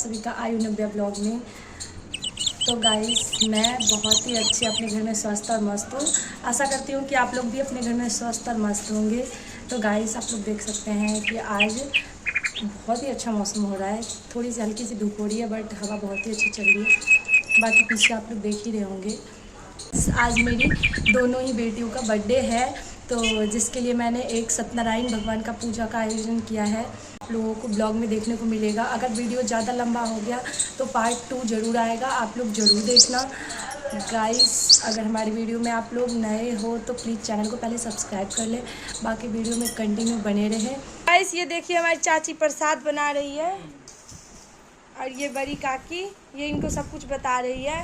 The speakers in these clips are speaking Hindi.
सभी का आयु नव्या ब्लॉग में। तो गाइस मैं बहुत ही अच्छे अपने घर में स्वस्थ और मस्त हूँ। आशा करती हूँ कि आप लोग भी अपने घर में स्वस्थ और मस्त होंगे। तो गाइस आप लोग देख सकते हैं कि आज बहुत ही अच्छा मौसम हो रहा है। थोड़ी सी हल्की सी धूप हो रही है बट हवा बहुत ही अच्छी चल रही है। बाकी पीछे आप लोग देख ही रहे होंगे। आज मेरी दोनों ही बेटियों का बर्थडे है, तो जिसके लिए मैंने एक सत्यनारायण भगवान का पूजा का आयोजन किया है। आप लोगों को ब्लॉग में देखने को मिलेगा। अगर वीडियो ज़्यादा लंबा हो गया तो पार्ट 2 ज़रूर आएगा, आप लोग ज़रूर देखना। गाइस अगर हमारी वीडियो में आप लोग नए हो तो प्लीज़ चैनल को पहले सब्सक्राइब कर लें, बाकी वीडियो में कंटिन्यू बने रहें। गाइस ये देखिए हमारी चाची प्रसाद बना रही है और ये बड़ी काकी ये इनको सब कुछ बता रही है।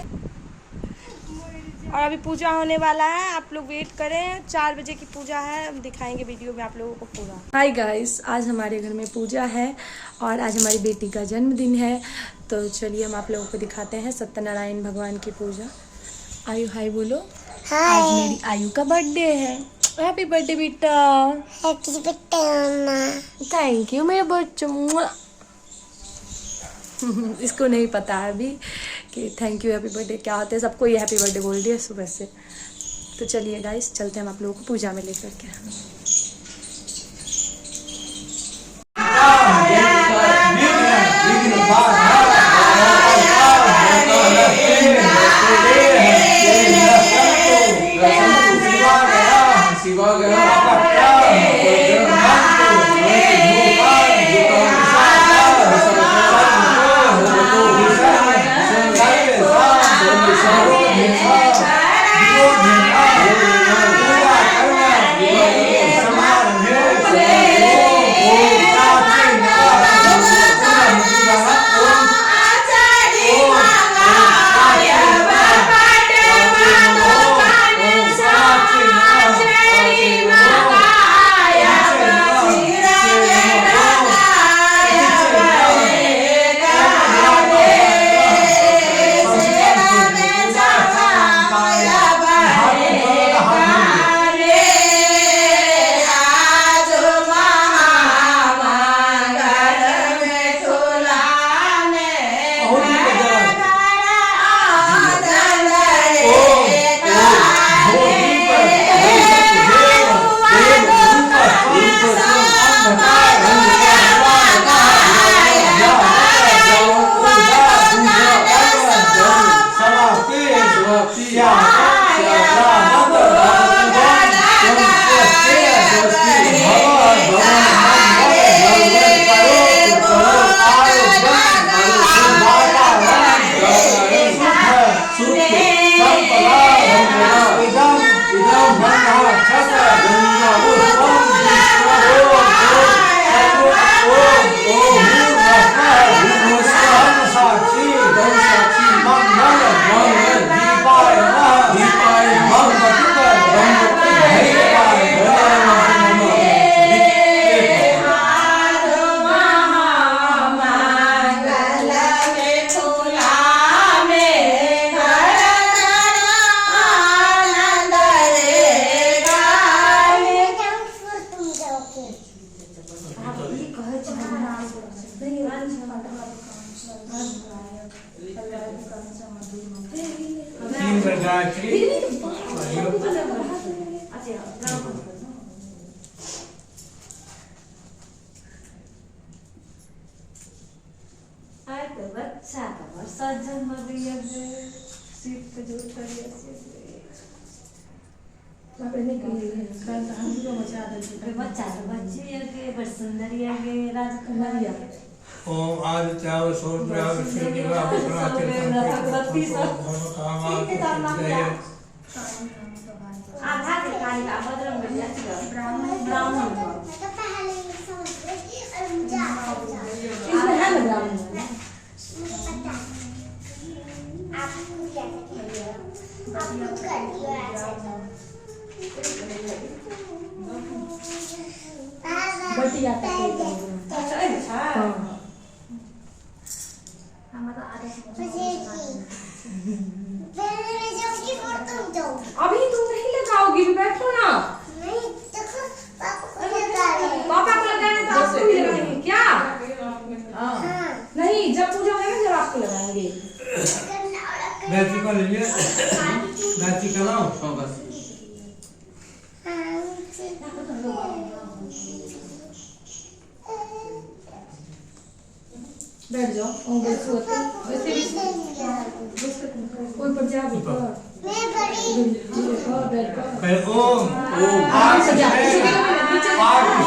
और अभी पूजा होने वाला है, आप लोग वेट करें। 4 बजे की पूजा है, हम दिखाएंगे वीडियो में आप लोगों को पूरा। हाय गाइस, आज हमारे घर में पूजा है और आज हमारी बेटी का जन्मदिन है। तो चलिए हम आप लोगों को दिखाते हैं सत्यनारायण भगवान की पूजा। आयु हाय बोलो। आज मेरी आयु का बर्थडे है। हैप्पी बर्थडे बेटा। Happy birthday. थैंक यू मेरे बच्चों। इसको नहीं पता है अभी कि थैंक यू हैप्पी बर्थडे क्या होता है। सबको ये हैप्पी बर्थडे बोल दिया सुबह से। तो चलिए गाइस चलते हैं हम आप लोगों को पूजा में लेकर के। बच्चा सज्जन ओम आदित्याय सूर्याय सूर्याय आधा के काली का बजरंग बली ब्राह्मण ब्राह्मण इसमें है ना ब्राह्मण बटिया का अभी तुम नहीं लगाओगी, बैठो ना। पापा को लगाना तो आपको भी लगाएंगे क्या? नहीं, जब पूजा होगा बैटरी का ले लिया बैटरी का लाओ हाँ बस बैठ जाओ ऊपर सोते वैसे भी कोई पर जा ऊपर पहले ओम आग कृष्ण आग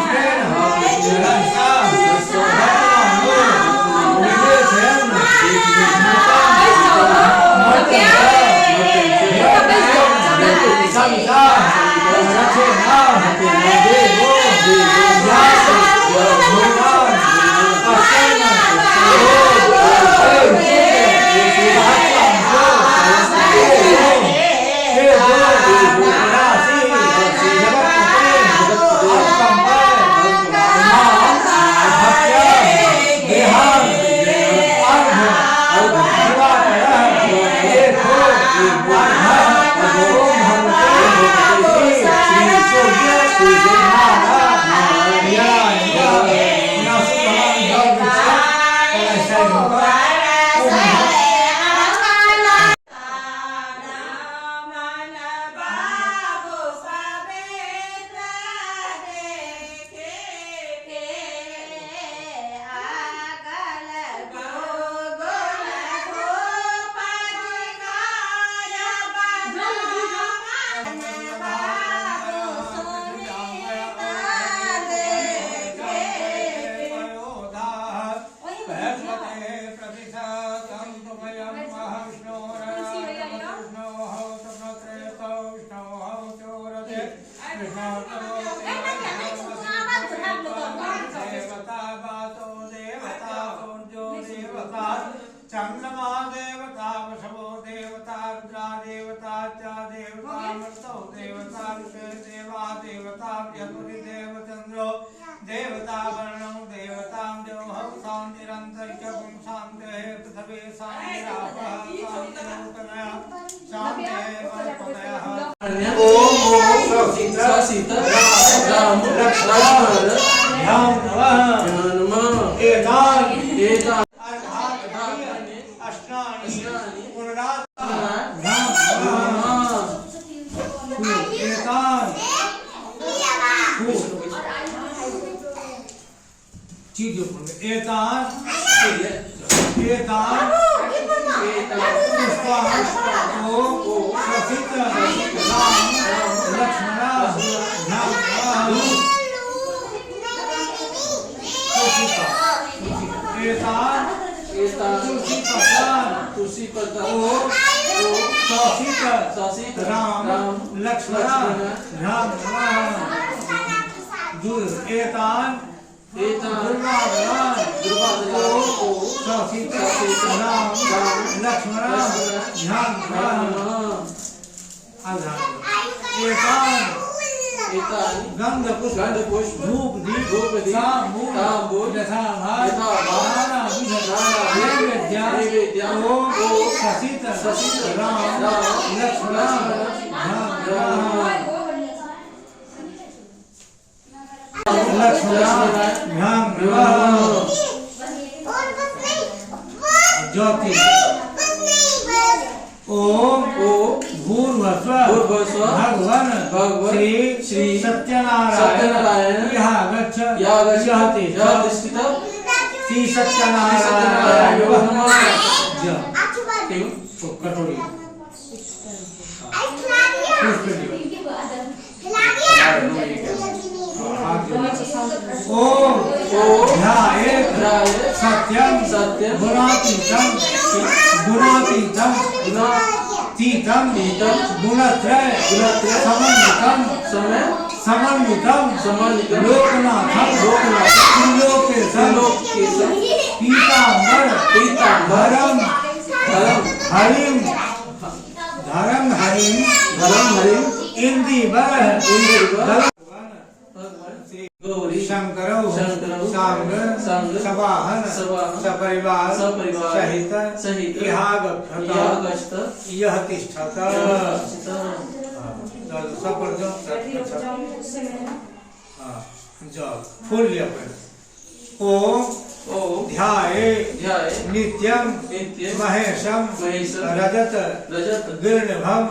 चंद्रमा देवता वृषभो देवता रुद्रा देवता च देवता मरुतो देवता ऋषे देवा देवता यतुरि देव चंद्रो देवता वर्णो देवतां देवहं शान्तिरन्तरिक्ष शान्ते पृथ्वी शान्तिरापः शान्तिरूपतया शान्ते परपतयः ओम सीता राम लक्ष्मण ध्यान नमः एतान तुलसी राम लक्ष्मण ध्यान एतान दुर्वादन सीता राम लक्ष्मण ध्यान गंध पुष्प धूप दीप तांबूल राम लक्ष्मण ज्योति ओम भूर्भुवस्व भगवान श्री सत्यनारायण यहाँ गच्छ श्री सत्यनारायण कटोरी ओम सत्यम गुणातीतम समन्वितम लोकनाथम पीताम्बर हरिम इंदिवर शंकरौ सांग सवाहन सपरिवार सहित यहाँ गच्छत यह तिष्ठत फूल लिया ओम ओम ध्याये ध्याये नित्यं नित्यं महेशं महेशं रजत रजत गिरनिभं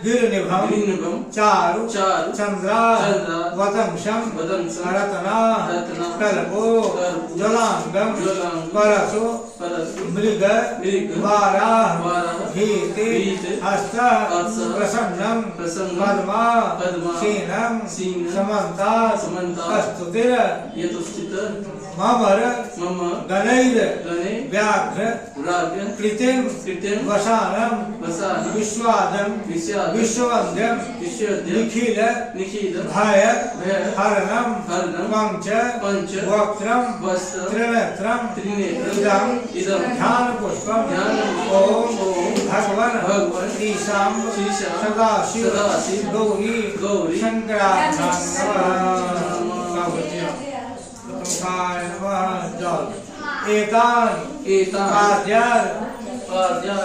गिरिनिभं चारु चारु चंद्रा चंद्रा वतंशं वदंसं रत्ना रत्ना कल्पो कल्पो जलांगम जलांगम परसो परसु मृग मृग वाराह वाराह भीति भीति हस्त हस्त प्रसन्नं प्रसन्नं पद्मा पद्मा सीनं सीनं समन्तात् समन्तात् अस्तुतिर यतुश्चित ममर मम गणैर गणे व्याघ्र राव्य कृतिं कृतिं वसानं वसानं विश्वादं विश्वादं विश्ववन्द्यं विश्ववन्द्यं निखिल निखिल भय भय हरणं हरणं पंच पंच वक्त्रं वस्त्रं त्रिनेत्रं त्रिनेत्रं इदं ध्यानपुष्पं ध्यानपुष्पं ॐ भगवन् भगवन् श्रीशां श्रीशां सदाशिव सदाशिव गौरी गौरी शङ्कराभ्यां एतानि कार्याणि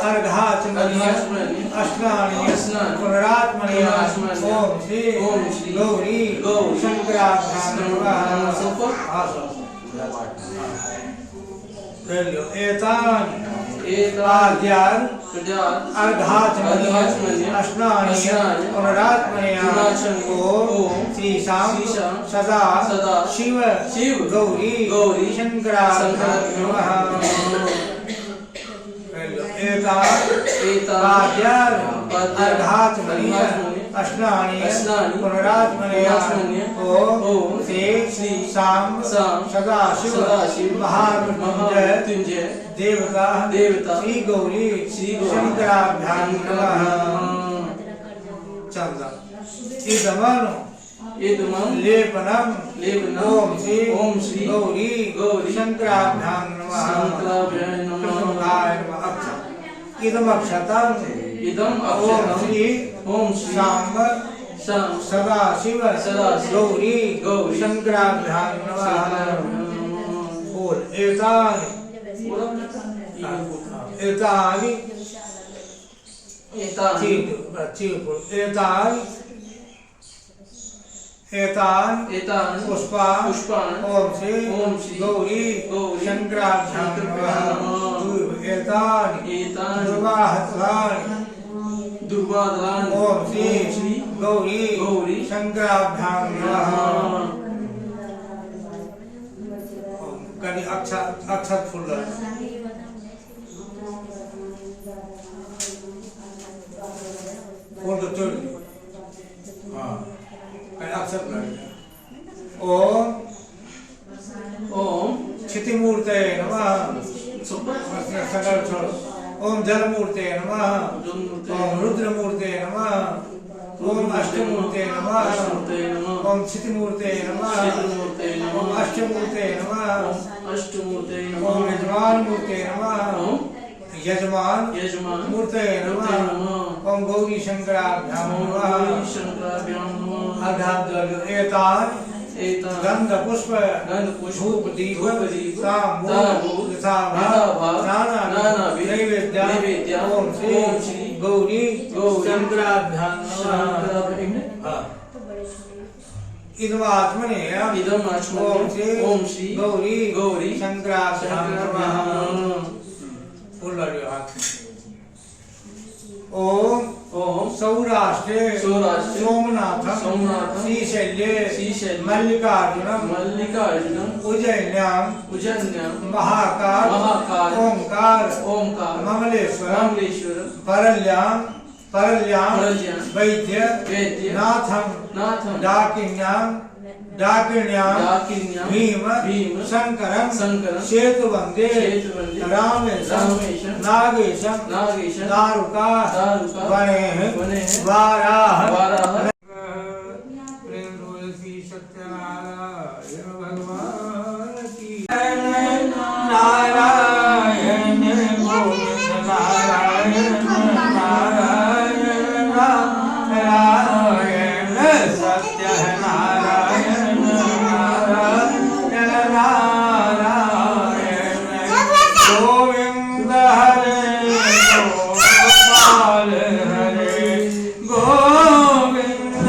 अर्घाचमनीय अस्नानीय पुनरात्मनीय ओम श्री गौरी शंकराभ्यां एतानि कार्याणि अर्घाचमनीय अस्नानीय पुनरात्मनीय ओम श्रीशां सदा शिव गौरी शंकराभ्यां अर्घाचमनीय अस्नानीय पुनरात्मनीय ओम श्री शाम सदाशिव महामृत्युंजय देवता श्री गौरी शंकराभ्यां चंद्र इदमनु लेपनम ओम श्री गौरी शंकराभ्यां इदम अक्षतम ओम श्री शांब सदाशिव गौरी शंकराभ्यां बोल एतानि एतान पुष्पान ओम श्री गौरी शंकराभ्यां एतान दुर्वाहतानि ओम श्री गौरी शंकराभ्यां कभी अक्षत फूल फूल तो चोर हाँ अक्षत ओम क्षितिमूर्ते नमः सकल छोड़ ओम जलमूर्ते नमः ओम रुद्रमूर्ते नमः ओम अष्टमूर्ते नमः ओम क्षितिमूर्ते नमः ओम अष्टमूर्ते नमः ओम यजमान मूर्ते नमः यजमान मूर्ते नमः ओम गौरी शंकराभ्यां नमः एतान गंध पुष्प धूप दीप तांबूल नैवेद्य ओम श्री गौरी शंकराभ्यां इदमात्मने ओम श्री गौरी शंकराभ्यां ओम सौराष्ट्रे सोमनाथम श्रीशैल्ये मल्लिकार्जुनम उज्जैन्यां महाकाल ओंकार ममलेश्वरम परल्यां वैद्य नाथम डाकिन्यां भीम शंकरं सेतुवंदे रामेशं नागेशं दारुका वने वाराह गोविंद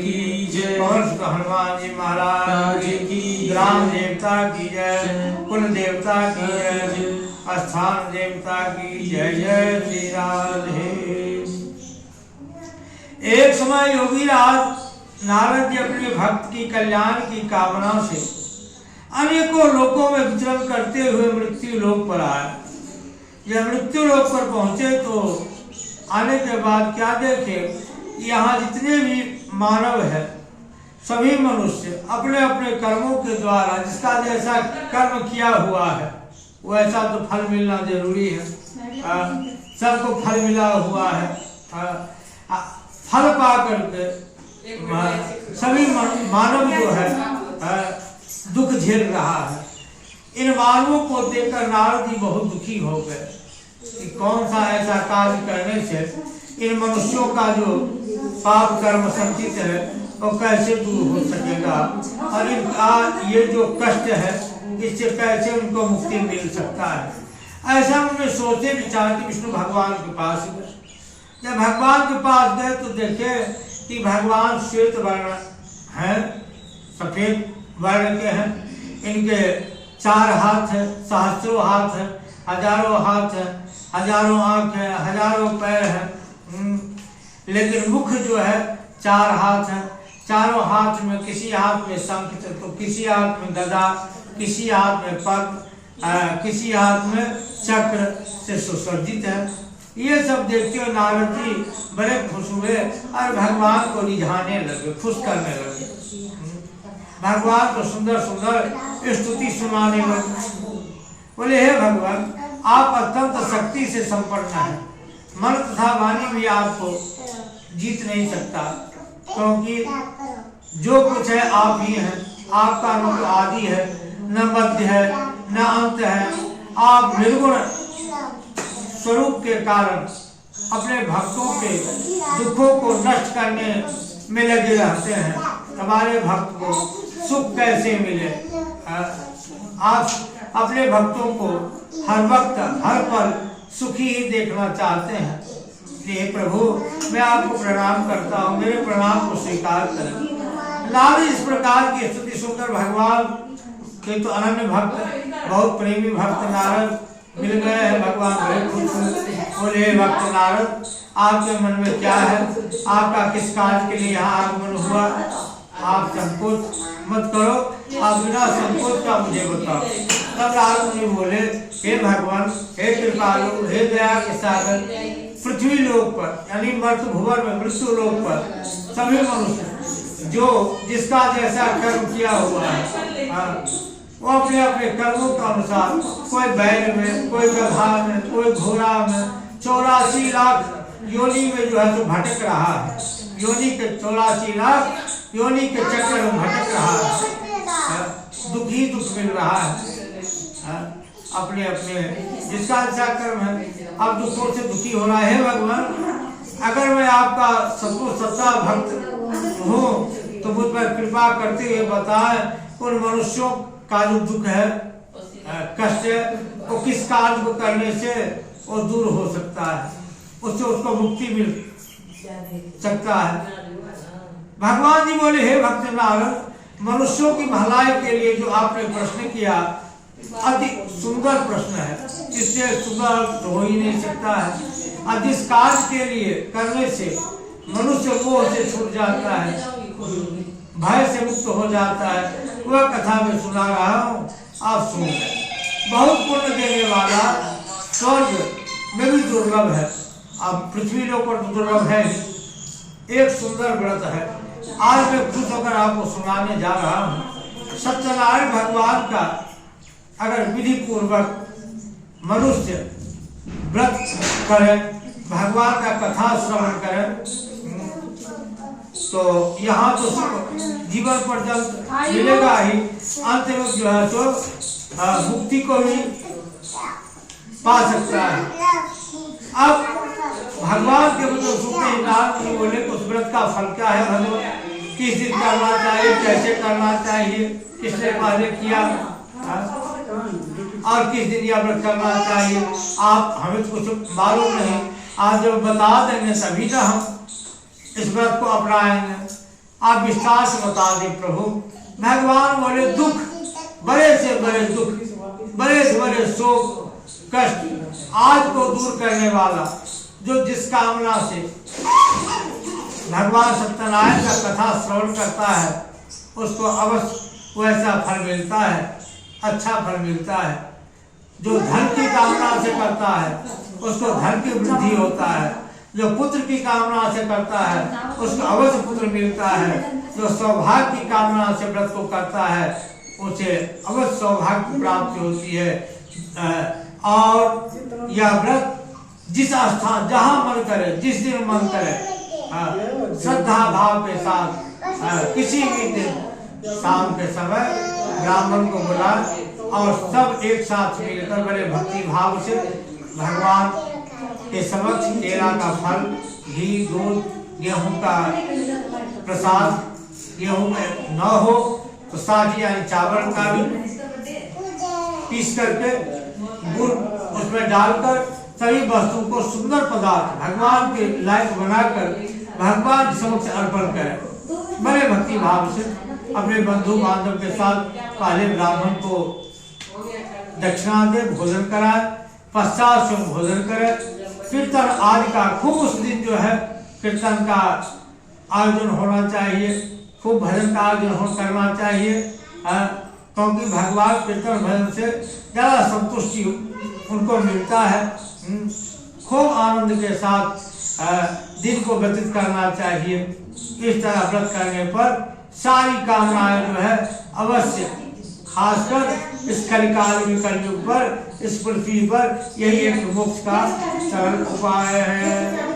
की जय। पवन सुत हनुमान जी महाराज की। ग्राम देवता की जय। कुल देवता की जय। स्थान देवता की जय। जय श्री राधे। एक समय योगी राज नारद जी अपने भक्त की कल्याण की कामना से अनेकों लोकों में विचरण करते हुए मृत्यु लोक पर आए। जब मृत्यु लोक पर पहुंचे तो आने के बाद क्या देखे, यहाँ जितने भी मानव है सभी मनुष्य अपने अपने कर्मों के द्वारा जिसका जैसा कर्म किया हुआ है वैसा तो फल मिलना जरूरी है। सबको फल मिला हुआ है। फल पा करके सभी मानव जो है दुख झेल रहा है। इन मानवों को देखकर नारद जी बहुत दुखी हो गए कि कौन सा ऐसा कार्य करने से इन मनुष्यों का जो पाप कर्म संचित है वो कैसे दूर हो सकेगा और इनका ये जो कष्ट है इससे कैसे उनको मुक्ति मिल सकता है। ऐसा उन्होंने सोचे विचार के विष्णु भगवान के पास गए। जब भगवान के पास गए तो देखे कि भगवान श्वेत वर्ण हैं, सफेद वर्ण के हैं। इनके 4 हाथ है, सहस्त्रों हाथ है, हजारों हाथ है, हजारों आंख है, हजारों पैर है। लेकिन मुख जो है 4 हाथ है। चारों हाथ में किसी हाथ में शंख तो किसी हाथ में गदा, किसी हाथ में पद्म, किसी हाथ में चक्र से सुसज्जित है। ये सब देखते हुए नारद जी बड़े खुश हुए और भगवान को रिझाने लगे, खुश करने लगे। भगवान को सुंदर सुंदर स्तुति सुनाने लगे। बोले हे भगवान, आप अत्यंत शक्ति से संपन्न हैं। मन तथा वाणी भी आपको जीत नहीं सकता, क्योंकि जो कुछ है आप ही हैं। आपका न आदि है, न मध्य है, न अंत है। आप निर्गुण स्वरूप के कारण अपने भक्तों के दुखों को नष्ट करने में लगे रहते हैं। हमारे भक्त को सुख कैसे मिले? आप अपने भक्तों को हर वक्त हर पल सुखी ही देखना चाहते हैं। इसलिए प्रभु मैं आपको प्रणाम करता हूँ, मेरे प्रणाम को स्वीकार करें। नारद इस प्रकार की स्तुति सुनकर भगवान के तो अनन्य भक्त, बहुत प्रेमी भक्त नारद मिल गए हैं। भगवान बड़े खुश हुए। बोले भक्त नारद, आपके मन में क्या है? आपका किस कार्य के लिए यहाँ आगमन हुआ? आप संकोच मत करो, आप बिना संकोच का मुझे बताओ। तब नारद मुनि बोले, हे भगवान, हे कृपालु, हे दया के सागर, पृथ्वी लोक पर यानी मर्त्य भुवन में मृत्यु लोक पर सभी मनुष्य जो जिसका जैसा कर्म किया हुआ है वो अपने अपने कर्मों के अनुसार कोई बैल में, कोई गधा में, कोई घोड़ा में 84 लाख योनि में जो है तो भटक रहा है। योनि के 84 लाख योनि के चक्कर में भटक रहा है। दुख ही दुख मिल रहा है। अपने अपने जिसका अच्छा कर्म है अब दुखों से दुखी हो रहा है। भगवान, अगर मैं आपका सबको सच्चा भक्त हूँ तो मुझ पर कृपा करते हुए बताए उन मनुष्यों का जो दुख है, कष्ट है, वो किस कार्य को करने से वो दूर हो सकता है, उससे उसको मुक्ति मिल सकता है। भगवान जी बोले, हे भक्त नारद, मनुष्यों की भलाई के लिए जो आपने प्रश्न किया अति सुंदर प्रश्न है, इससे सुंदर हो ही नहीं सकता है। और जिस कार्य के लिए करने से मनुष्य मोह से छूट जाता है, भय से मुक्त हो जाता है, वह कथा में सुना रहा हूँ, आप सुन लें। बहुत पुण्य देने वाला स्वर्ग में भी दुर्लभ है, अब पृथ्वी लोक पर दुर्लभ है। एक सुंदर व्रत है, आज मैं खुश होकर आपको सुनाने जा रहा हूँ। सत्यनारायण भगवान का अगर विधि पूर्वक मनुष्य व्रत करे, भगवान का कथा श्रवण करे तो यहाँ तो जीवन पर्यंत मिलेगा ही, अंत में जो है तो मुक्ति को भी पा सकता है। अब भगवान के मतलब सुनते ही नारद जी बोले, उस व्रत का फल क्या है भगवान? किस दिन करना चाहिए, कैसे करना चाहिए, किसने पहले किया और किस दिन यह व्रत करना चाहिए? आप हमें तो कुछ मालूम नहीं, आप जब बता देंगे तभी ना हम इस व्रत को अपनाएंगे। आप विस्तार से बता दें प्रभु। भगवान बोले दुख, बड़े से बड़े दुख, बड़े से बड़े शोक कष्ट आज को दूर करने वाला, जो जिस कामना से भगवान सत्यनारायण का कथा श्रवण करता है उसको अवश्य वैसा फल मिलता है, अच्छा फल मिलता है। जो धन की कामना से करता है उसको धन की वृद्धि होता है, जो पुत्र की कामना से करता है उसको अवश्य पुत्र मिलता है, जो सौभाग्य की कामना से व्रत को करता है उसे अवश्य सौभाग्य की प्राप्ति होती है। और यह व्रत जिस स्थान जहाँ मन करे, जिस दिन मन करे, श्रद्धा भाव के साथ किसी भी दिन शाम के समय ब्राह्मण को बुलाए और सब एक साथ मिलकर बड़े भक्ति भाव से भगवान के समक्ष केला का फल, घी, दूध, गेहूं का प्रसाद, गेहूं में न हो तो साझी यानी चावल का भी पीस करके गुड़ उसमें डालकर सभी वस्तु को सुंदर पदार्थ भगवान के लायक बनाकर भगवान समक्ष अर्पण करें। बड़े भक्ति भाव से अपने बंधु बांधव के साथ पहले ब्राह्मण को दक्षिणा दे, भोजन कराए, पश्चात स्वयं भोजन करे। कीर्तन आदि का खूब उस दिन जो है कीर्तन का आयोजन होना चाहिए, खूब भजन का आयोजन करना चाहिए, क्योंकि भगवान कीर्तन भजन से ज़्यादा संतुष्टि उनको मिलता है। खूब आनंद के साथ दिन को व्यतीत करना चाहिए। इस तरह व्रत करने पर सारी कामनाएं जो है अवश्य, खासकर इस कलिकाल में कलयुग पर, इस पृथ्वी पर यही एक मोक्ष का सरल उपाय है।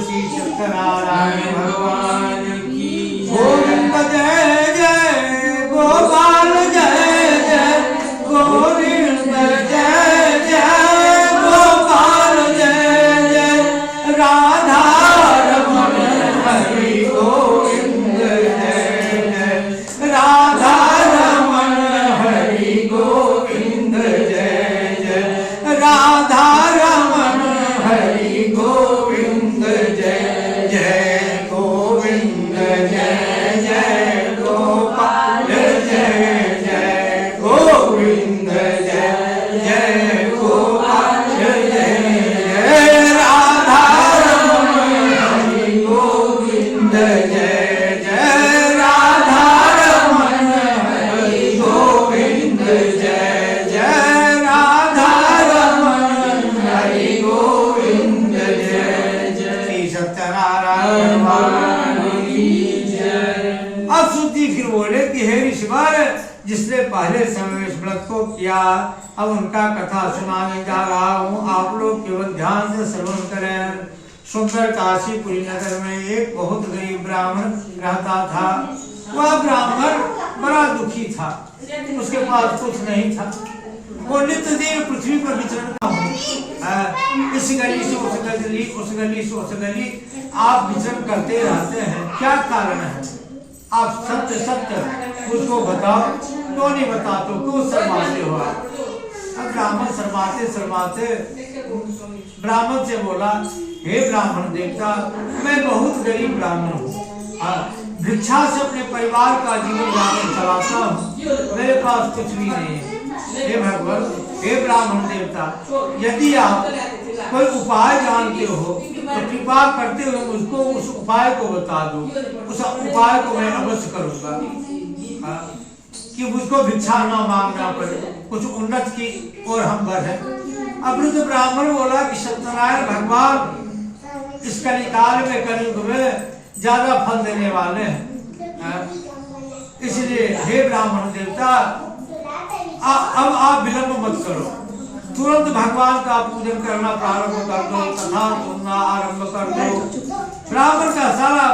श्री सत्यनारायण भगवान की गोविंद जय जय, गोपाल जय जय, गोविंद जय जय, गोपाल जय जय, राधा रमण हरि गोविंद जय जय, राधा रमण हरि गोविंद जय जय, राधा रमण हरि गोविंद जय जय, गोविंद जय जय, गोपाल जय जय, गोविंद जय जय, गोपाल जय जय, राधा रमण हरि गोविंद जय जय, राधा रमण हरि गोविंद जय जय, राधा रमण हरि गोविंद जय जय। श्री सत्यनारायण भगवान की जय। अब सुधी फिर बोले कि हे ऋषिवर, जिसने पहले समय में इस व्रत को किया, अब उनका कथा सुनाने जा रहा हूँ, आप लोग केवल ध्यान से श्रवण करें। सुंदर काशीपुरी नगर में एक बहुत गरीब ब्राह्मण रहता था। वह ब्राह्मण बड़ा दुखी था, उसके पास कुछ नहीं था। वो नित्य दिन पृथ्वी पर विचरण का इस गली से उस गली, उस गली से उस गली आप विचरण करते रहते हैं। क्या कारण है? आप सत्य सत्य मुझको बताओ, क्यों नहीं बताते, क्यों शर्माते हो? अब ब्राह्मण शर्माते शर्माते ब्राह्मण से बोला, हे ब्राह्मण देवता, मैं बहुत गरीब ब्राह्मण हूँ, भिक्षा से अपने परिवार का जीवन यापन चलाता हूँ, मेरे पास कुछ भी नहीं है। हे भगवान, हे ब्राह्मण देवता, यदि आप कोई उपाय जानते हो तो कृपा करते हुए मुझको उस उपाय को बता दो, उस उपाय को मैं अवश्य करूंगा, कि मुझको भिक्षा न मांगना पड़े, कुछ उन्नत की ओर हम बढ़े। अब तो ब्राह्मण बोला कि सत्यनारायण भगवान इस कलिकाल में, कलयुग में ज्यादा फल देने वाले हैं, इसलिए हे ब्राह्मण देवता, अब आप विलंब मत करो, तुरंत भगवान का पूजन करना प्रारंभ कर दो, कथा सुनना आरंभ कर दो। ब्राह्मण का सारा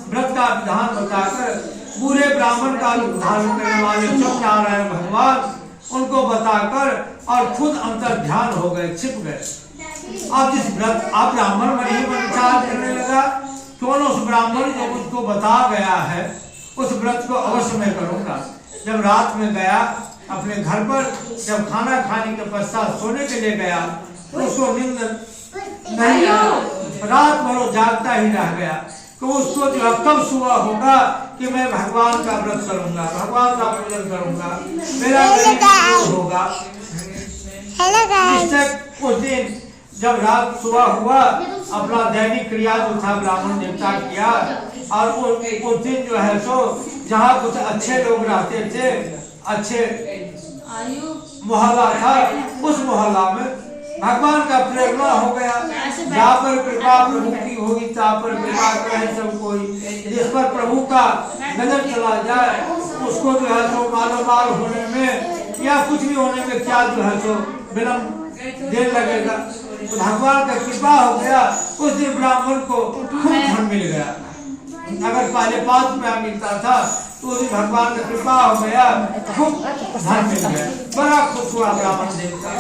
व्रत का विधान बताकर पूरे ब्राह्मण का धारण करने वाले सत्यनारायण भगवान उनको बताकर और खुद अंतर ध्यान हो गए, छिप गए। अब जिस व्रत आप ब्राह्मण मन ही मन विचार करने लगा, कौन उस ब्राह्मण जो मुझको बता गया है उस व्रत को अवश्य मैं करूंगा। जब रात में गया अपने घर पर, जब खाना खाने के पश्चात सोने के लिए गया, उसको नींद नहीं आया, रात भर जागता ही रह गया। तो उसको जो है कब सुबह होगा कि मैं भगवान का व्रत करूंगा, भगवान का पूजन करूंगा, मेरा दूर होगा। उस दिन जब रात सुबह हुआ, अपना दैनिक क्रिया जो था ब्राह्मण देवता किया, और उस दिन जो है सो जहाँ कुछ अच्छे लोग रहते थे, अच्छे मोहल्ला था, उस मोहल्ला में भगवान का प्रेरणा हो गया। जहाँ पर कृपा प्रभु की होगी तहाँ पर कृपा करे सब कोई। जिस पर प्रभु का नजर चला जाए उसको जो है सो मालोमाल होने में या कुछ भी होने में क्या जो है सो विलम्ब देर लगेगा। तो भगवान का कृपा हो गया। उस दिन ब्राह्मण को खूब धन मिल गया। अगर पहले 5 रुपया मिलता था तो उस दिन भगवान का कृपा हो गया, खूब धन मिल गया। बड़ा खुश हुआ ब्राह्मण देवता।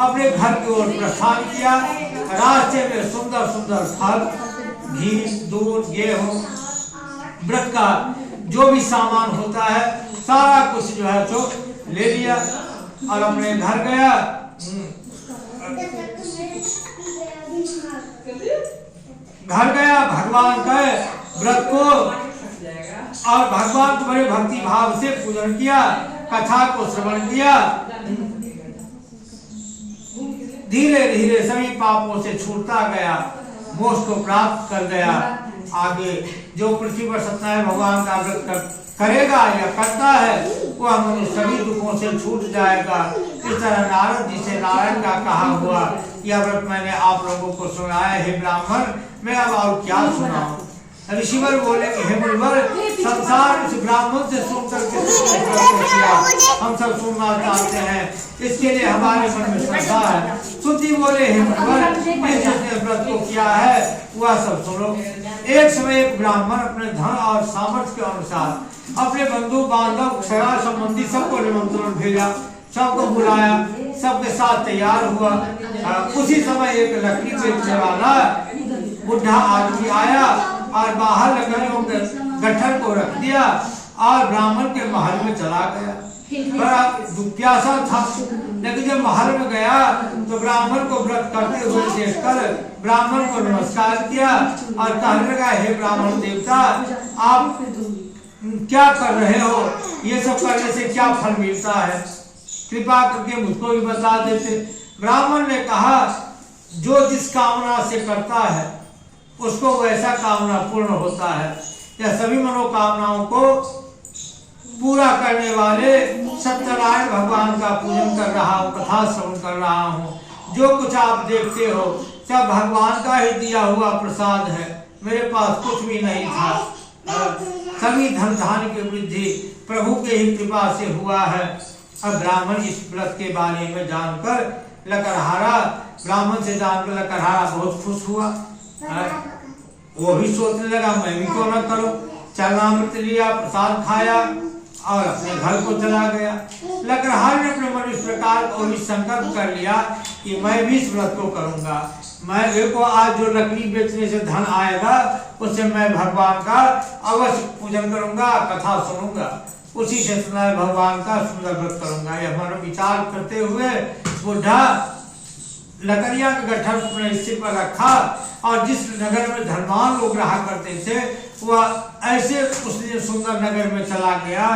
अपने घर की ओर प्रस्थान किया। रास्ते में सुंदर सुंदर फल, घी, दूध, गेहूं, व्रत का जो भी सामान होता है सारा कुछ जो है सो ले लिया और अपने घर गया। घर गया, भगवान का व्रत को और भगवान को बड़े भक्ति भाव से पूजन किया, कथा को श्रवण किया। धीरे धीरे सभी पापों से छूटता गया, मोक्ष को प्राप्त कर गया। आगे जो पृथ्वी पर सत्यनारायण भगवान का व्रत करेगा या करता है वह मनुष्य सभी दुखों से छूट जाएगा। इस तरह नारद जी से नारायण का कहा हुआ यह व्रत मैंने आप लोगों को सुनाया है ब्राह्मण। मैं अब और क्या सुनाऊं। ऋषिवर बोले कि हे मुनिवर, संसार इस ब्राह्मण से सुनकर के हम सब सुनना चाहते हैं, इसके लिए हमारे मन में श्रद्धा है। सुधी बोले हे मुनिवर, जिसने व्रत को किया है वह सब सुनो। एक समय एक ब्राह्मण अपने धन और सामर्थ्य के अनुसार अपने बंधु बांधव सगा संबंधी सबको निमंत्रण भेजा, सबको बुलाया, सबके साथ तैयार हुआ। उसी समय एक लकड़ी बेचने वाला बुढ़ा आदमी आया और बाहर लकड़ियों के गट्ठर को रख दिया और ब्राह्मण के महल में चला गया। बड़ा दुप्यासा था, लेकिन जब महल में गया तो ब्राह्मण को व्रत करते हुए देखकर ब्राह्मण को नमस्कार किया और कहने लगा, हे ब्राह्मण देवता, आप क्या कर रहे हो? ये सब करने से क्या फल मिलता है? कृपा करके मुझको भी बता देते। ब्राह्मण ने कहा, जो जिस कामना से करता है उसको वैसा कामना पूर्ण होता है। यह सभी मनोकामनाओं को पूरा करने वाले सत्यनारायण भगवान का पूजन कर रहा हूँ, कथा श्रवण कर रहा हूँ। जो कुछ आप देखते हो सब भगवान का ही दिया हुआ प्रसाद है, मेरे पास कुछ भी नहीं था। सभी धन धान्य की वृद्धि प्रभु के ही कृपा से हुआ है। अब ब्राह्मण इस व्रत के बारे में जानकर लकड़हारा, ब्राह्मण से जानकर लकड़हारा बहुत खुश हुआ। वो भी सोचने लगा, मैं भी क्यों न करूं। चरणामृत लिया, प्रसाद खाया और अपने घर को चला गया। लकड़हारे ने अपने मन इस प्रकार को भी संकल्प कर लिया कि मैं भी इस व्रत को करूंगा। मैं देखो आज जो लकड़ी बेचने से धन आएगा उससे मैं भगवान का अवश्य पूजन करूंगा, कथा सुनूंगा, उसी से सत्यनारायण भगवान का सुंदर व्रत करूंगा। यह हमारा विचार करते हुए बुढ़ा लकड़ियां के गट्ठर को अपने सिर पर रखा और जिस नगर में धनवान लोग रहा करते थे वह ऐसे उस दिन सुंदर नगर में चला गया।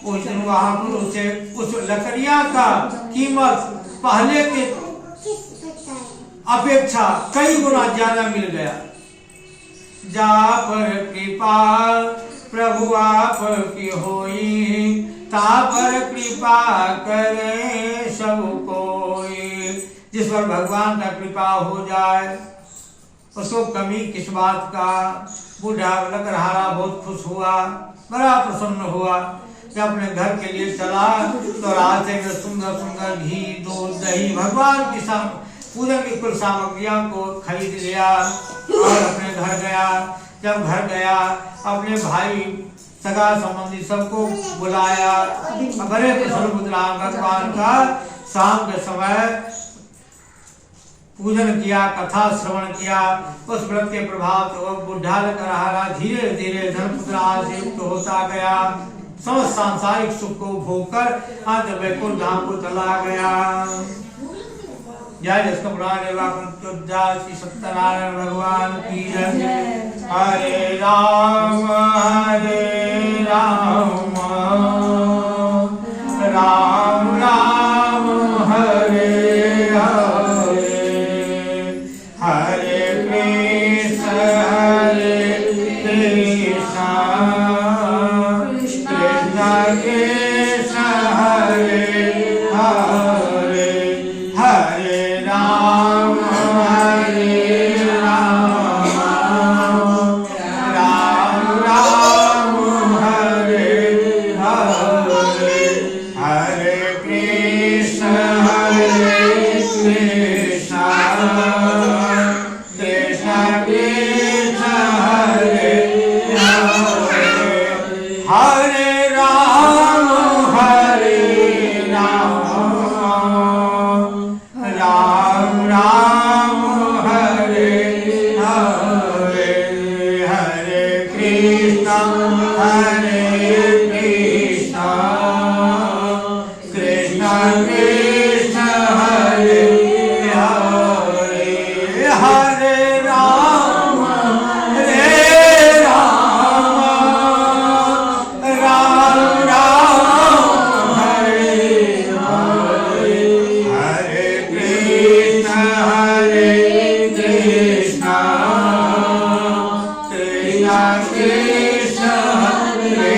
उस दिन वहां पर उसे उस लकड़ियां का कीमत पहले के अपेक्षा कई गुना ज्यादा मिल गया। जा पर कृपा प्रभु आप की होई, ता पर कृपा करे सब कोई। जिस पर भगवान का कृपा हो जाए उसको कमी किस बात का। बूढ़ा लकड़हारा बहुत खुश हुआ, बड़ा प्रसन्न हुआ। जब अपने घर के लिए चला तो रास्ते में सुंदर सुंदर घी, दूध, दही, भगवान की पूजन की कुल सामग्रियों को खरीद लिया और अपने घर गया। जब घर गया अपने भाई सगा संबंधी सबको बुलाया। बड़े प्रसन्न भगवान का शाम के समय पूजन किया, कथा श्रवण किया। उस व्रत के प्रभाव से बुढ़ा लकड़हारा धीरे धीरे धन से युक्त होता गया। समस्त सांसारिक सुख को भोग कर अंत वैकुंठ धाम को चला गया। जय जस पुराण श्री सत्यनारायण भगवान की जय। हरे राम राम राम हरे हरे, हरे कृष्ण कृष्ण कृष्ण हरे हरे, हरे राम राम राम हरे हरे, हरे कृष्ण कृष्ण कृष्ण हरे हरे, हरे राम राम राम हरे हरे, हरे कृष्ण कृष्ण कृष्ण हरे हरे, हरे राम राम राम हरे हरे, हरे कृष्ण कृष्ण कृष्ण हरे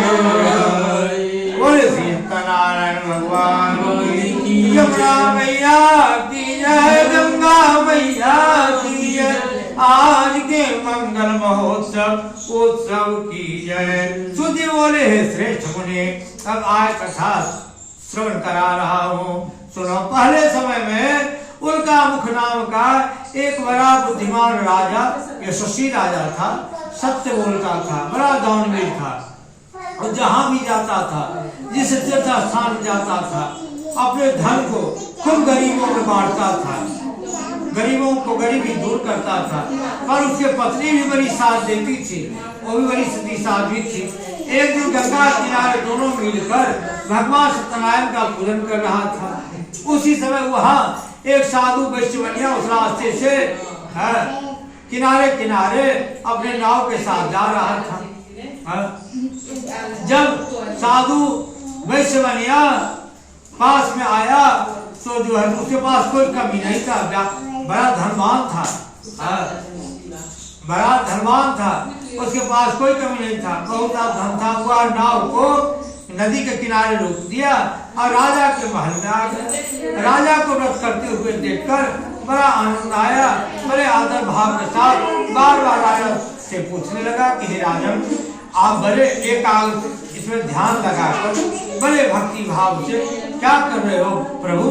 हरे। बोले सीतानारायण भगवान की, यमुना मैया की जय, गंगा मैया की जय, आज के मंगल महोत्सव उत्सव की जय। सुधी बोले हे श्रेष्ठ मुनि, अब आज कथा श्रवण करा रहा हूँ, सुनो। पहले समय में उनका मुख नाम का एक बड़ा बुद्धिमान राजा, यशस्वी राजा था, सत्य बोलता था, बड़ा दानवीर था, और जहां भी जाता था, जिस तीर्थ स्थान जाता था, अपने धन को खूब गरीबों में बांटता था, गरीबों को गरीबी दूर करता था। पर उसके पत्नी भी बड़ी साथ देती थी, वो भी बड़ी सती साध्वी थी। एक दिन गंगा किनारे दोनों मिलकर भगवान सत्यनारायण का पूजन कर रहा था। उसी समय वहाँ एक साधु वैश्यवनिया उस रास्ते से किनारे किनारे अपने नाव के साथ जा रहा था। जब साधु वैश्यवनिया पास में आया तो जो है उसके पास कोई कमी नहीं था, बड़ा धनवान था, बड़ा धनवान था, उसके पास कोई कमी नहीं था, बहुत धन था। वह नाव को नदी के किनारे रोक दिया और राजा के महल में आ गया। राजा को व्रत करते हुए देखकर बड़ा आनंद आया। बड़े आदर भाव के साथ बार बार राजा से पूछने लगा कि हे राजन, आप बड़े एकाग्र इसमें ध्यान लगाकर बड़े भक्ति भाव से क्या कर रहे हो प्रभु,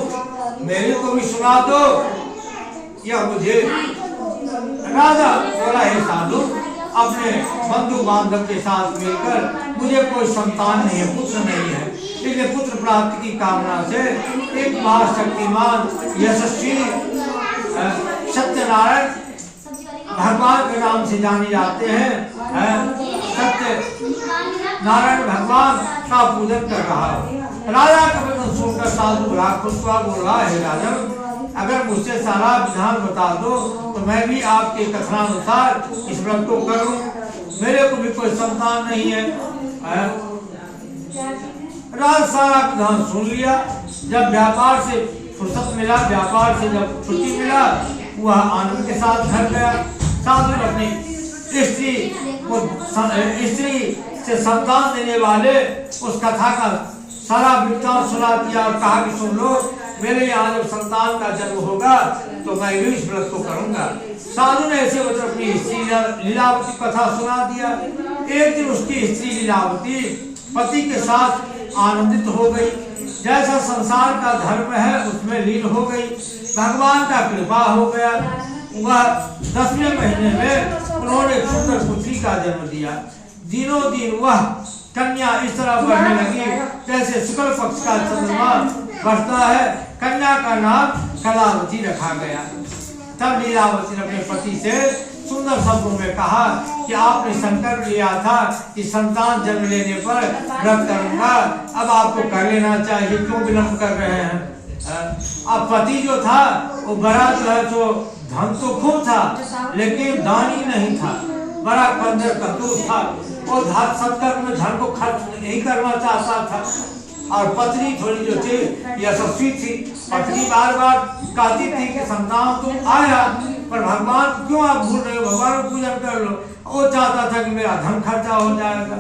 मेरे को भी सुना दो या मुझे। राजा बोला, हे साधु, अपने बंधु बांधव के साथ मिलकर मुझे कोई संतान नहीं है, पुत्र नहीं है, इसलिए पुत्र प्राप्ति की कामना से एक महाशक्तिमान यशस्वी सत्यनारायण भगवान के नाम से जाने जाते हैं, सत्य नारायण भगवान का पूजन कर रहा है। राजा का वचन सुनकर साधु बड़ा खुश हुआ, बोल रहा है राजन, अगर मुझसे सारा विधान बता दो तो मैं भी आपके कथनानुसार इस व्रत को करूं। मेरे को भी कोई संतान नहीं है। राज सारा विधान सुन लिया। जब व्यापार से फुर्सत मिला, व्यापार से जब छुट्टी मिला, वह आनंद के साथ घर गया। साधु अपनी स्त्री से संतान देने वाले उस कथा का सारा वृत्तांत सुना दिया और कहा कि सुन लो, मेरे यहाँ जब संतान का जन्म होगा तो मैं भी इस व्रत को करूंगा। साधु ने ऐसे वचन अपनी स्त्री लीलावती कथा सुना दिया। एक दिन उसकी स्त्री लीलावती पति के साथ आनंदित हो गई, जैसा संसार का धर्म है उसमें लीन हो गई। भगवान का कृपा हो गया। वह 10वें महीने में उन्होंने एक सुंदर पुत्री का जन्म दिया। दिनों दिन वह कन्या इस तरह बढ़ने लगी जैसे शुक्ल पक्ष का चंद्रमा बढ़ता है। कन्या का नाम कलावती रखा गया। तब लीलावती ने अपने पति से सुंदर शब्दों में कहा कि आपने संकल्प लिया था कि संतान जन्म लेने पर व्रत करूंगा, अब आपको कर लेना चाहिए, क्यों विलंब कर रहे हैं? अब पति जो था वो बड़ा जो है तो धन तो खूब था, लेकिन दानी नहीं था, बड़ा कंजर कंजूस था। वो सत्कर्म में धन को खर्च नहीं करना चाहता था। और पत्नी थोड़ी जो थी यशस्वी थी। पत्नी बार बार कहती थी कि संतान तुम आया, पर भगवान क्यों आप भूल रहे हो, भगवान को पूजन कर लो। वो चाहता था कि मेरा धन खर्चा हो जाएगा।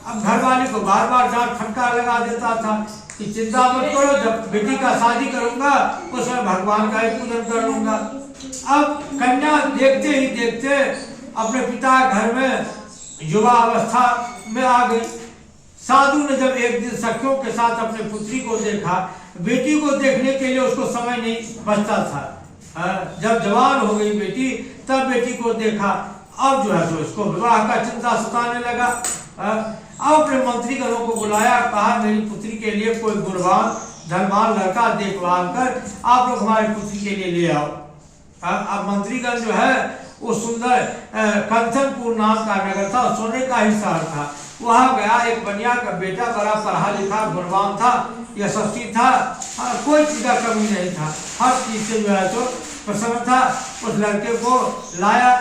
अब घरवाली को बार बार डांट फटकार लगा देता था कि चिंता मत करो, जब बेटी का शादी करूंगा उसमें भगवान का ही पूजन कर लूंगा। अब कन्या देखते ही देखते अपने पिता घर में युवा अवस्था में आ गई। साधु ने जब एक दिन सखियों के साथ अपने पुत्री को देखा, बेटी को देखने के लिए उसको समय नहीं बचता था। जब जवान हो गई बेटी तब बेटी को देखा। अब जो है तो इसको विवाह का चिंता सताने लगा। अब अपने मंत्रीगणों को बुलाया, कहा मेरी पुत्री के लिए कोई गुणवान धनवान लड़का देखभाल कर आप लोग हमारी पुत्री के लिए ले आओ। अब मंत्रीगण जो है वो सुंदर कंचनपुर नाम का नगर था, सोने का ही शहर था। वहां गया, एक बनिया का बेटा बड़ा पढ़ा लिखा गुणवान था, यशस्वी था, कोई चीज का कमी नहीं था, हर चीज से जो है तो प्रसन्न था। उस लड़के को लाया,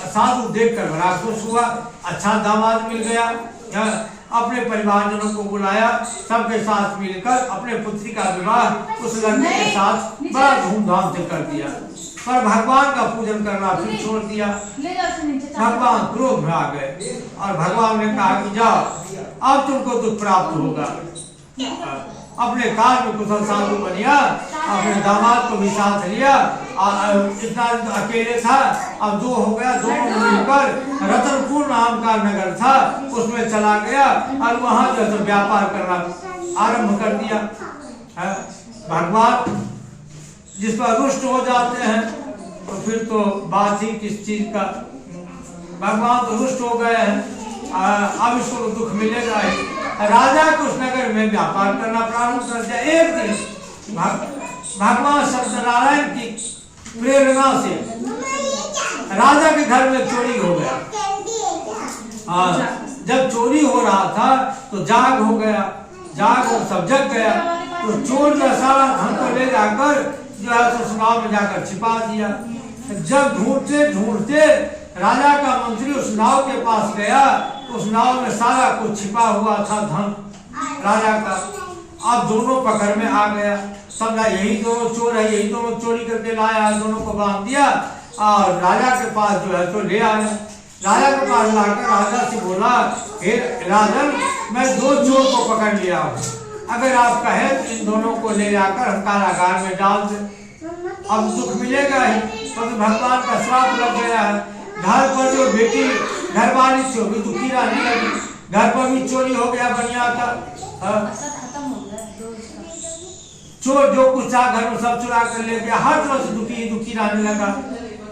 साधु देखकर बड़ा खुश हुआ, अच्छा दामाद मिल गया। अपने परिवारजनों को बुलाया, सबके साथ मिलकर अपने पुत्री का विवाह उस लड़के के साथ बड़ा धूमधाम से कर दिया। पर भगवान का पूजन करना फिर छोड़ दिया। भगवान क्रोध में आ गए और भगवान ने कहा कि जाओ अब तुमको दुख प्राप्त होगा। अपने काल में कुशल साधु बनिया, अपने दामाद को भी साथ लिया और इतना अकेले था। अब दो हो गया, दोनों मिलकर रतनपुर नाम का नगर था उसमें चला गया और वहां जो है व्यापार करना आरंभ कर दिया। भगवान जिस पर रुष्ट हो जाते हैं तो फिर तो बात ही किस चीज का। भगवान तो रुष्ट हो गए हैं, अब इसको दुख मिलेगा ही। राजा को उस नगर में व्यापार करना प्रारंभ कर दिया। एक दिन भगवान सत्यनारायण की प्रेरणा से राजा के घर में चोरी हो गया। जब चोरी हो रहा था तो जाग हो गया, जाग और सब जग गया। तो चोर का सारा धन को ले जाकर जो है तो सुनाव में जाकर छिपा दिया। जब ढूंढते ढूंढते राजा का मंत्री उस नाव के पास गया, उस नाव में सारा कुछ छिपा हुआ था धन राजा का। अब दोनों पकड़ में आ गया, समझा यही दोनों चोर है, यही दोनों चोरी करके लाया, दोनों को बांध दिया और राजा के पास जो है तो ले आया। राजा के पास लाकर राजा से बोला, हे राजन, मैं दो चोर को पकड़ लिया हूँ, अगर आप कहें तो इन दोनों को ले जाकर हम कारागार में डाल दें, अब दुख मिलेगा ही। तो भगवान का श्राप लग गया है। घर पर जो बेटी घरवाली थी वो भी दुखी रहने लगी, घर पर भी चोरी हो गया बनिया का। चोर जो कुछ था घर में सब चुरा कर ले गया, हर तरह से दुखी रहने लगा।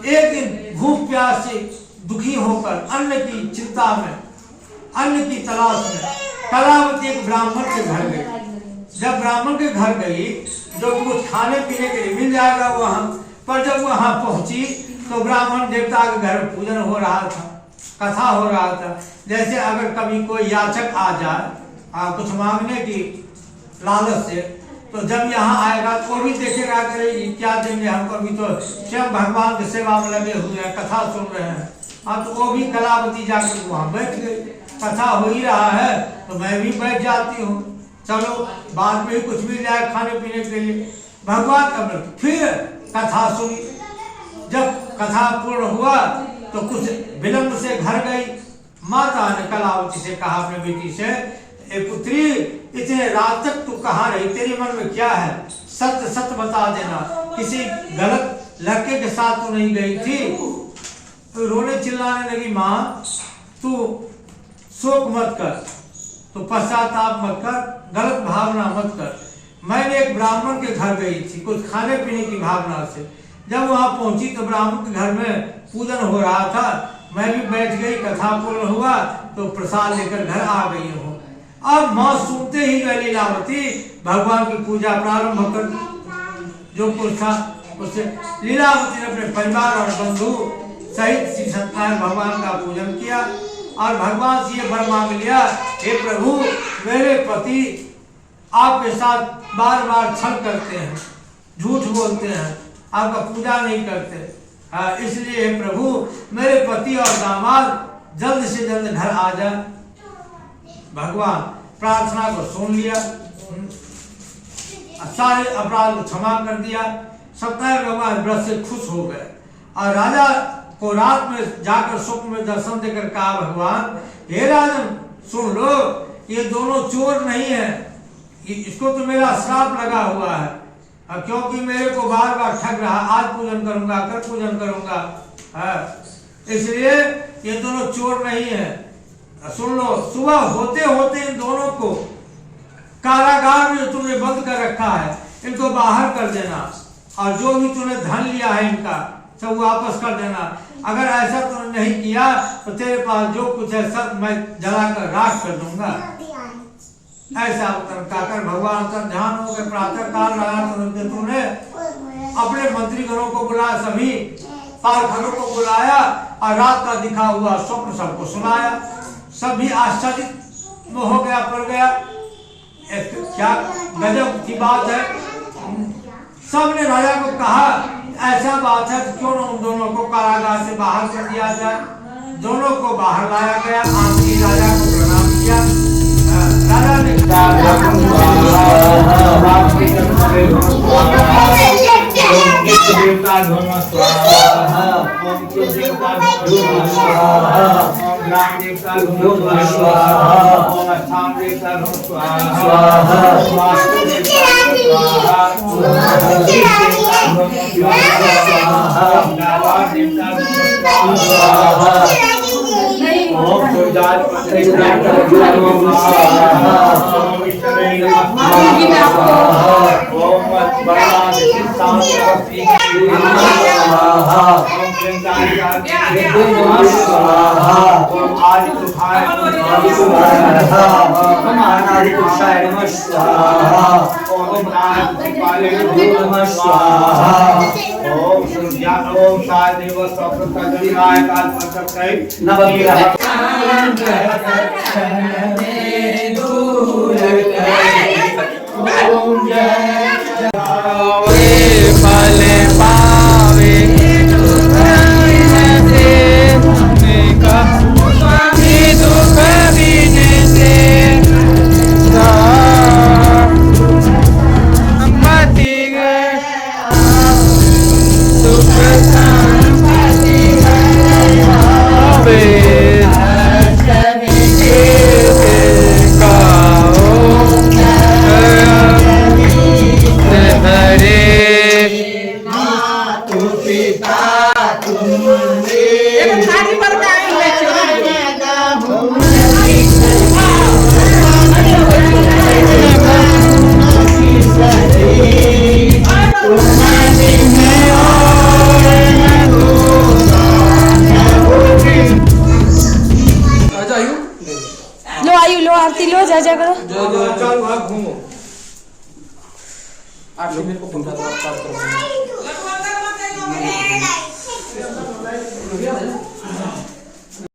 एक दिन भूख प्यास से दुखी होकर अन्न की चिंता में, अन्न की तलाश में कलावती एक ब्राह्मण के घर गई। जब ब्राह्मण के घर गई जो कुछ खाने पीने के लिए मिल जाएगा वहां, पर जब वहां पहुंची तो ब्राह्मण देवता के घर में पूजन हो रहा था, कथा हो रहा था। जैसे अगर कभी कोई याचक आ जाए कुछ मांगने की लालच से, तो जब यहाँ आएगा तो भी देखेगा कि क्या देंगे हमको, भी तो स्वयं भगवान की सेवा में लगे हुए हैं, कथा सुन रहे हैं। तो वो भी कलावती जाकर वहां बैठ गई, कथा हो ही रहा है तो मैं भी बैठ जाती हूँ, चलो बाद में ही कुछ मिल जाए खाने पीने के लिए। भगवान का फिर कथा सुनी। जब कथा पूर्ण हुआ तो कुछ विलंब से घर गई। माता ने कलावती से कहा अपने बेटी से, ए पुत्री, इतने रात तक तू कहाँ रही, तेरे मन में क्या है, सत्य सत्य बता देना, किसी गलत लड़के के साथ तो नहीं गई थी। तो रोने चिल्लाने लगी, माँ तू शोक मत कर, तो पश्चाताप मत कर, गलत भावना मत कर। मैंने एक ब्राह्मण के घर गई थी कुछ खाने पीने की भावना से। जब वहां पहुंची तो ब्राह्मण के घर में पूजन हो रहा था, मैं भी बैठ गई, कथा पूर्ण हुआ तो प्रसाद लेकर घर आ गई हूँ। अब माँ सुनते ही वह लीलावती भगवान की पूजा प्रारंभ कर दी। जो कुछ था उससे लीलावती ने अपने परिवार और बंधु सहित श्री सत्यनारायण भगवान का पूजन किया और भगवान से ये वर मांग लिया, हे प्रभु, मेरे पति आपके साथ बार बार छल करते हैं, झूठ बोलते हैं, आपका पूजा नहीं करते। हाँ, इसलिए हे प्रभु मेरे पति और दामाद जल्द से जल्द घर आ जाए। भगवान प्रार्थना को सुन लिया, सारे अपराध को क्षमा कर दिया। सत्यनारायण भगवान व्रत से खुश हो गए और राजा को रात में जाकर स्वप्न में दर्शन देकर कहा, भगवान हे राजन सुन लो, ये दोनों चोर नहीं है, इसको तो मेरा श्राप लगा हुआ है, क्योंकि मेरे को बार बार ठग रहा, आज पूजन करूंगा, कल पूजन करूंगा, इसलिए ये दोनों चोर नहीं है। सुन लो, सुबह होते होते इन दोनों को कारागार में तुमने बंद कर रखा है, इनको बाहर कर देना और जो भी तूने धन लिया है इनका सब वापस कर देना। अगर ऐसा तूने नहीं किया तो तेरे पास जो कुछ है सब मैं जलाकर राख कर दूंगा। ऐसा कहकर भगवान का ध्यान हो गए। प्रातः काल रहा तो तूने अपने मंत्रीगणों को बुलाया, सभी पालखनों को बुलाया और रात का दिखा हुआ स्वप्न सबको सुनाया। सभी आश्चर्य में हो गया, पड़ गया, क्या गजब की बात है। सबने राजा को कहा ऐसा बात है क्यों न उन दोनों को कारागार से बाहर कर दिया जाए। दोनों को बाहर लाया गया, आंधी राजा को प्रणाम किया। राजा ने लो आरती लो, जा जा करो। चल घूमो। आप लोग मेरे को फोन कर दो।